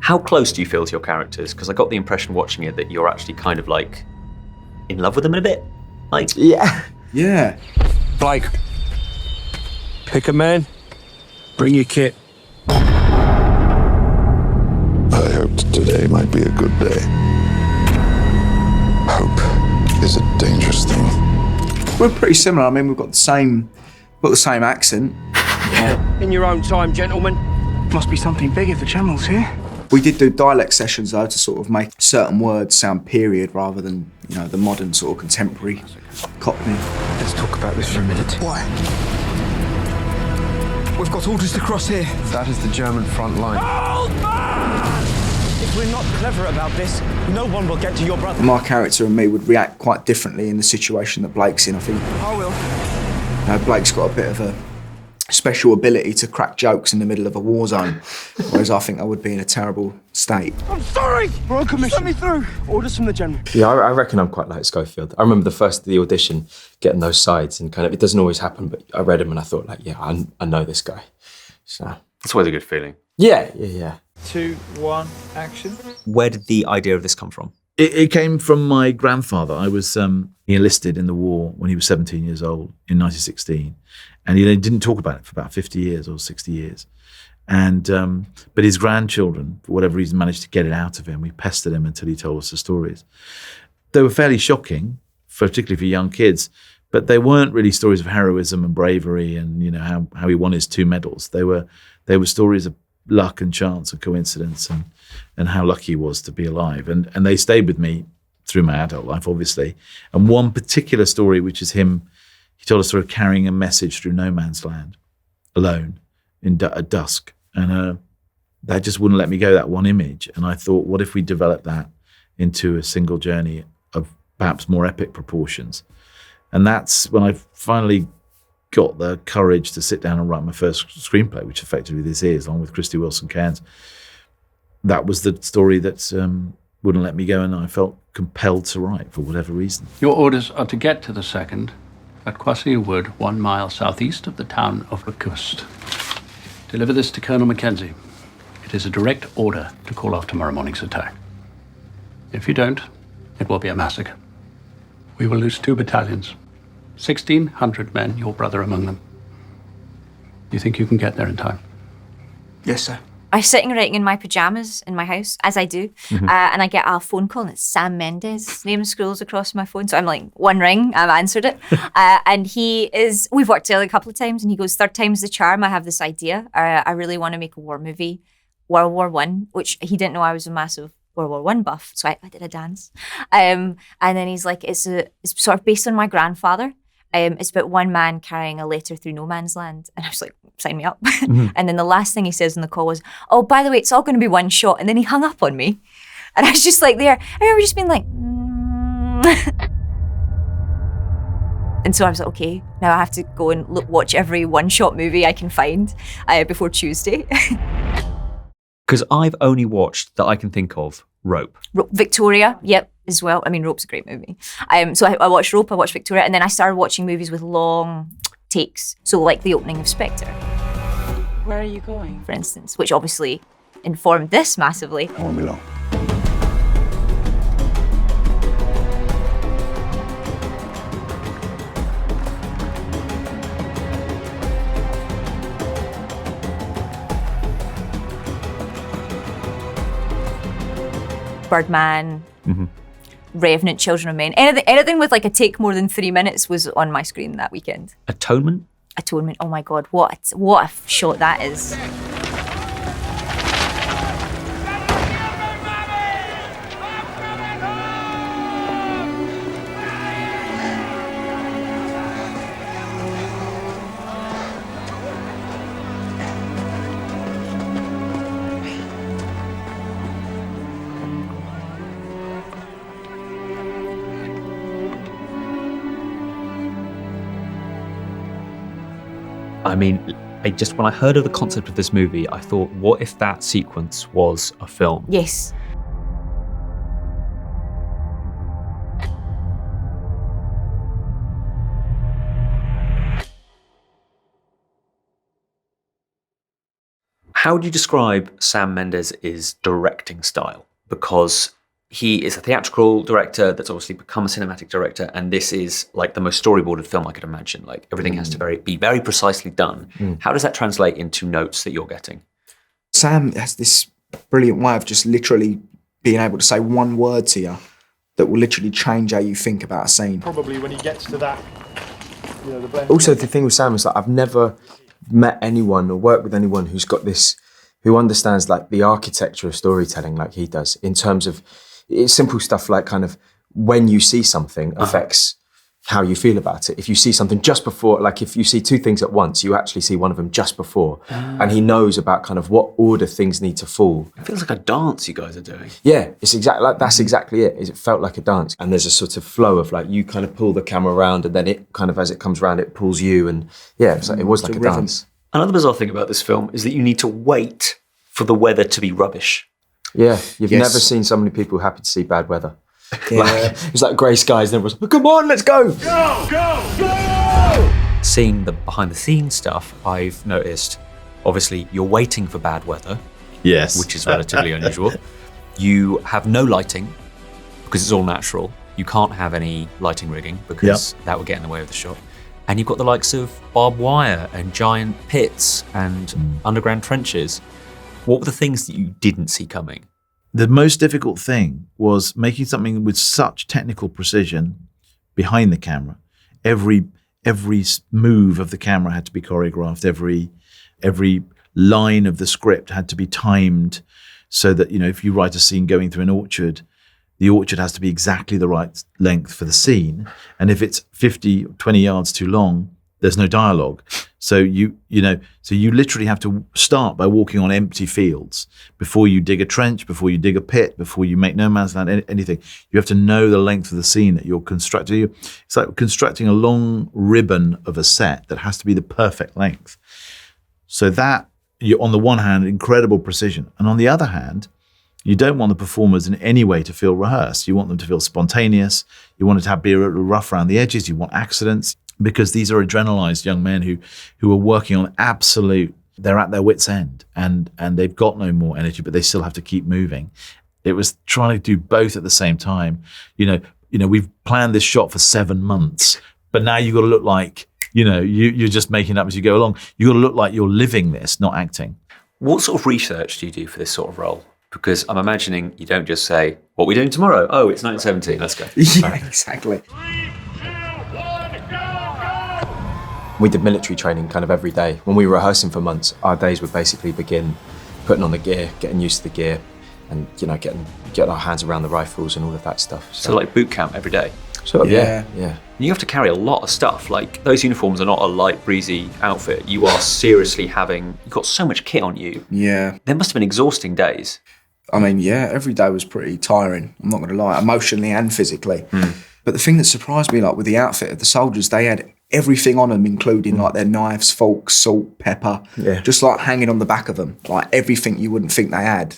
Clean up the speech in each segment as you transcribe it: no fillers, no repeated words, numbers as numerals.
How close do you feel to your characters? Because I got the impression watching it that you're actually kind of like in love with them in a bit. Like, Yeah. Blake, pick a man, bring your kit. I hoped today might be a good day. Hope is a dangerous thing. We're pretty similar. I mean, we've got the same accent. In your own time, gentlemen. Must be something big if the channel's here. We did do dialect sessions though to sort of make certain words sound period rather than, you know, the modern sort of contemporary Cockney. Let's talk about this for a minute. Why? We've got orders to cross here. That is the German front line. If we're not clever about this, no one will get to your brother. My character and me would react quite differently in the situation that Blake's in. I think I will. Blake's got a bit of a special ability to crack jokes in the middle of a war zone, whereas I think I would be in a terrible state. I'm sorry! Royal Commission. Let me through. Orders from the General. Yeah, I reckon I'm quite like Schofield. I remember the audition, getting those sides, and kind of, it doesn't always happen, but I read them and I thought, like, yeah, I know this guy. So that's always a good feeling. Yeah. 2, 1, action. Where did the idea of this come from? It came from my grandfather. I was he enlisted in the war when he was 17 years old in 1916, and he didn't talk about it for about 50 years or 60 years. And but his grandchildren, for whatever reason, managed to get it out of him. We pestered him until he told us the stories. They were fairly shocking, particularly for young kids, but they weren't really stories of heroism and bravery and, you know, how he won his 2 medals. They were stories of luck and chance and coincidence and how lucky he was to be alive. And they stayed with me through my adult life, obviously. And one particular story, which is him, he told a story of carrying a message through no man's land, alone, at dusk. And that just wouldn't let me go, that one image. And I thought, what if we developed that into a single journey of perhaps more epic proportions? And that's when I finally got the courage to sit down and write my first screenplay, which effectively this is, along with Christy Wilson Cairns. That was the story that wouldn't let me go, and I felt compelled to write for whatever reason. Your orders are to get to the second at Quassia Wood, 1 mile southeast of the town of Lacust. Deliver this to Colonel Mackenzie. It is a direct order to call off tomorrow morning's attack. If you don't, it will be a massacre. We will lose 2 battalions, 1,600 men, your brother among them. You think you can get there in time? Yes, sir. I'm sitting writing in my pajamas in my house, as I do, and I get a phone call, and it's Sam Mendes. His name scrolls across my phone, so I'm like, one ring, I've answered it. And we've worked together a couple of times, and he goes, 3rd time's the charm, I have this idea. I really want to make a war movie, World War I, which he didn't know I was a massive World War I buff, so I did a dance. And then he's like, it's sort of based on my grandfather. It's about one man carrying a letter through no man's land. And I was like, sign me up. And then the last thing he says in the call was, oh, by the way, it's all going to be one shot. And then he hung up on me. And I was just like there. I remember just being like, And so I was like, okay, now I have to go and watch every one-shot movie I can find before Tuesday. Because I've only watched, that I can think of, Rope. Victoria, yep, as well. I mean, Rope's a great movie. So I watched Rope, I watched Victoria, and then I started watching movies with long takes. So like the opening of Spectre. Where are you going? For instance, which obviously informed this massively. I won't be long. Birdman, Revenant, Children of Men. Anything with like a take more than 3 minutes was on my screen that weekend. Atonement? Atonement, oh my God, what a shot that is. I mean, when I heard of the concept of this movie, I thought, what if that sequence was a film? Yes. How would you describe Sam Mendes' directing style? Because he is a theatrical director that's obviously become a cinematic director, and this is like the most storyboarded film I could imagine. Like everything has to be very precisely done. How does that translate into notes that you're getting? Sam has this brilliant way of just literally being able to say one word to you that will literally change how you think about a scene. Probably when he gets to that, the blend. Also, the thing with Sam is that I've never met anyone or worked with anyone who's got this, who understands like the architecture of storytelling like he does, in terms of it's simple stuff like kind of when you see something affects how you feel about it. If you see something just before, like if you see two things at once, you actually see one of them just before. And he knows about kind of what order things need to fall. It feels like a dance you guys are doing. Yeah, it's exactly like that's exactly it. It felt like a dance. And there's a sort of flow of like you kind of pull the camera around and then it kind of as it comes around it pulls you, and yeah, it was like a dance. Another bizarre thing about this film is that you need to wait for the weather to be rubbish. Yeah, you've Yes. never seen so many people happy to see bad weather. Yeah. Like, it's like grey skies and everyone's like, come on, let's go! Seeing the behind the scenes stuff, I've noticed, obviously, you're waiting for bad weather, Yes. which is relatively unusual. You have no lighting because it's all natural. You can't have any lighting rigging because that would get in the way of the shot. And you've got the likes of barbed wire and giant pits and underground trenches. What were the things that you didn't see coming? The most difficult thing was making something with such technical precision behind the camera. Every move of the camera had to be choreographed. Every line of the script had to be timed so that, if you write a scene going through an orchard, the orchard has to be exactly the right length for the scene. And if it's 20 yards too long, there's no dialogue. So you literally have to start by walking on empty fields before you dig a trench, before you dig a pit, before you make no man's land, anything. You have to know the length of the scene that you're constructing. It's like constructing a long ribbon of a set that has to be the perfect length. So that, you're on the one hand, incredible precision. And on the other hand, you don't want the performers in any way to feel rehearsed. You want them to feel spontaneous. You want it to be a little rough around the edges. You want accidents, because these are adrenalized young men who are working on they're at their wits' end and they've got no more energy, but they still have to keep moving. It was trying to do both at the same time. We've planned this shot for 7 months, but now you've got to look like, you're just making it up as you go along. You've got to look like you're living this, not acting. What sort of research do you do for this sort of role? Because I'm imagining you don't just say, what are we doing tomorrow? Oh, it's 1917, let's go. Yeah, exactly. We did military training kind of every day. When we were rehearsing for months, our days would basically begin putting on the gear, getting used to the gear, and getting our hands around the rifles and all of that stuff. So like boot camp every day? Sort of, yeah. You have to carry a lot of stuff. Like those uniforms are not a light, breezy outfit. You are seriously you've got so much kit on you. Yeah. There must have been exhausting days. I mean, yeah, every day was pretty tiring. I'm not going to lie, emotionally and physically. But the thing that surprised me, like with the outfit of the soldiers, they had everything on them, including like their knives, forks, salt, pepper, just like hanging on the back of them. Like everything you wouldn't think they had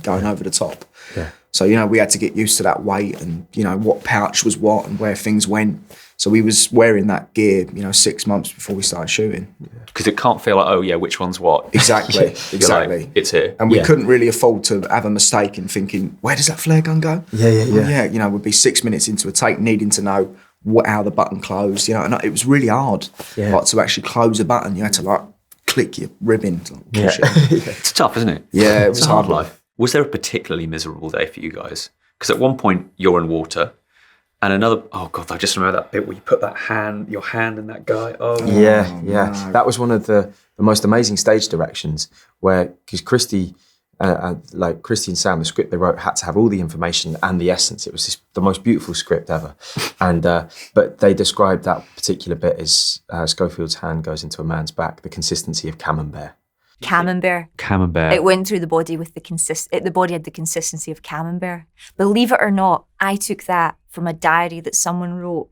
going over the top. Yeah. So, we had to get used to that weight and, what pouch was what and where things went. So we was wearing that gear, 6 months before we started shooting. Because it can't feel like, oh yeah, which one's what? Exactly, exactly. Like, it's here. And we couldn't really afford to have a mistake in thinking, where does that flare gun go? Yeah, we'd be 6 minutes into a take needing to know how the button closed, and it was really hard. Like to actually close a button, you had to click your ribbon to push it. It's tough, isn't it? Yeah, it was it's a hard life. Was there a particularly miserable day for you guys? Because at one point you're in water, and another, oh God, I just remember that bit where you put your hand in that guy. Oh, yeah. No. That was one of the most amazing stage directions because Christy and Sam, the script they wrote had to have all the information and the essence. It was the most beautiful script ever. And but they described that particular bit as Schofield's hand goes into a man's back, the consistency of camembert. Camembert. It went through the body with the body had the consistency of camembert. Believe it or not, I took that from a diary that someone wrote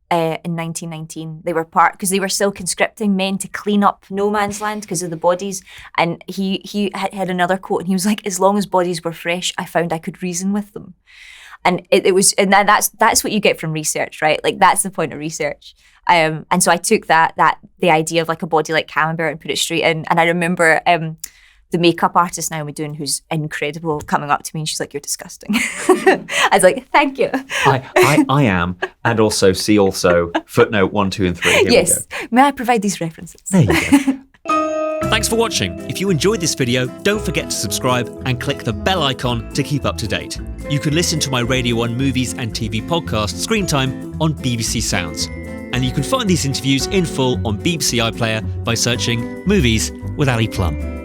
in 1919. They were because they were still conscripting men to clean up no man's land because of the bodies. And he had another quote, and he was like, "As long as bodies were fresh, I found I could reason with them." And that's what you get from research, right? Like that's the point of research. And so I took the idea of like a body like camembert and put it straight in. And I remember the makeup artist now we're doing, who's incredible, coming up to me and she's like, "You're disgusting." I was like, "Thank you." I am, and also see also footnote 1, 2, and 3. Here Yes. we go. May I provide these references? There you go. Thanks for watching. If you enjoyed this video, don't forget to subscribe and click the bell icon to keep up to date. You can listen to my Radio 1 movies and TV podcast, Screen Time, on BBC Sounds. And you can find these interviews in full on BBC iPlayer by searching Movies with Ali Plumb.